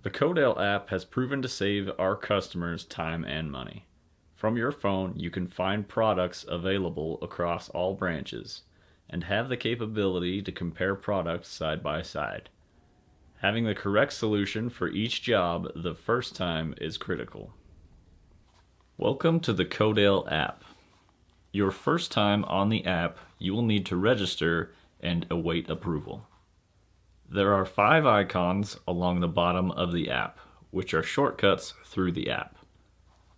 The Codale app has proven to save our customers time and money. From your phone, you can find products available across all branches and have the capability to compare products side by side. Having the correct solution for each job the first time is critical. Welcome to the Codale app. Your first time on the app, you will need to register and await approval. There are 5 icons along the bottom of the app, which are shortcuts through the app.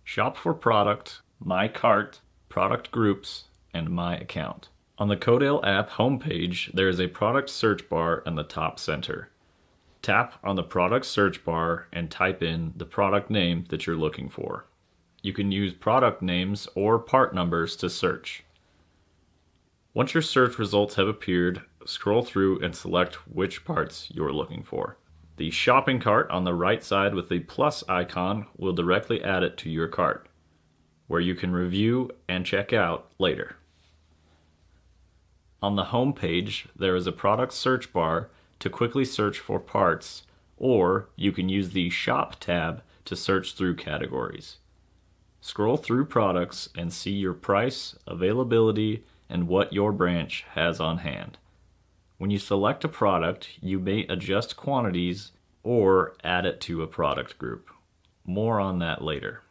Shop for Product, My Cart, Product Groups, and My Account. On the Codale app homepage, there is a product search bar in the top center. Tap on the product search bar and type in the product name that you're looking for. You can use product names or part numbers to search. Once your search results have appeared, scroll through and select which parts you're looking for. The shopping cart on the right side with the plus icon will directly add it to your cart, where you can review and check out later. On the home page, there is a product search bar to quickly search for parts, or you can use the Shop tab to search through categories. Scroll through products and see your price, availability, and what your branch has on hand. When you select a product, you may adjust quantities or add it to a product group. More on that later.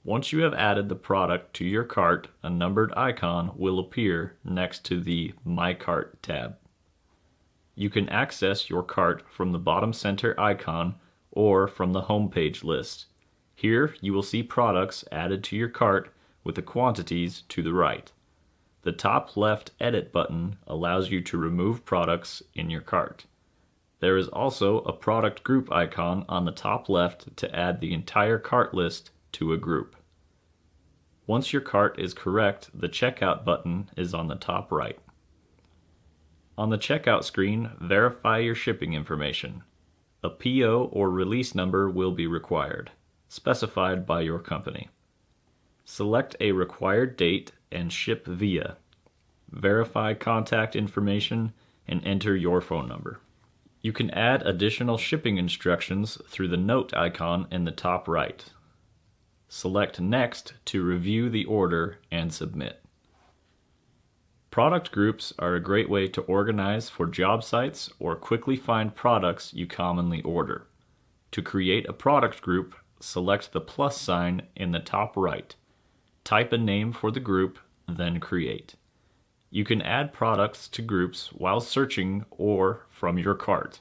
Once you have added the product to your cart, a numbered icon will appear next to the My Cart tab. You can access your cart from the bottom center icon or from the home page list. Here you will see products added to your cart with the quantities to the right. The top left Edit button allows you to remove products in your cart. There is also a product group icon on the top left to add the entire cart list to a group. Once your cart is correct, the Checkout button is on the top right. On the checkout screen, verify your shipping information. A PO or release number will be required, specified by your company. Select a required date and ship via. Verify contact information and enter your phone number. You can add additional shipping instructions through the note icon in the top right. Select Next to review the order and submit. Product groups are a great way to organize for job sites or quickly find products you commonly order. To create a product group, select the plus sign in the top right. Type a name for the group, then create. You can add products to groups while searching or from your cart.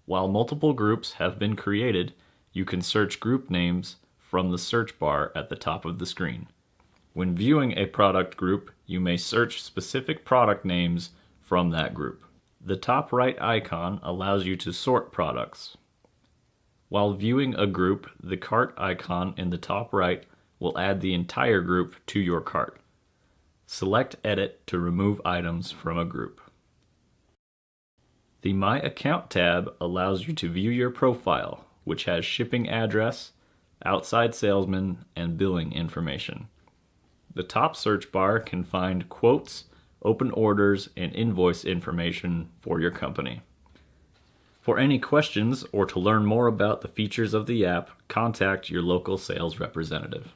While multiple groups have been created, you can search group names from the search bar at the top of the screen. When viewing a product group, you may search specific product names from that group. The top right icon allows you to sort products. While viewing a group, the cart icon in the top right will add the entire group to your cart. Select Edit to remove items from a group. The My Account tab allows you to view your profile, which has shipping address, outside salesman, and billing information. The top search bar can find quotes, open orders, and invoice information for your company. For any questions or to learn more about the features of the app, contact your local sales representative.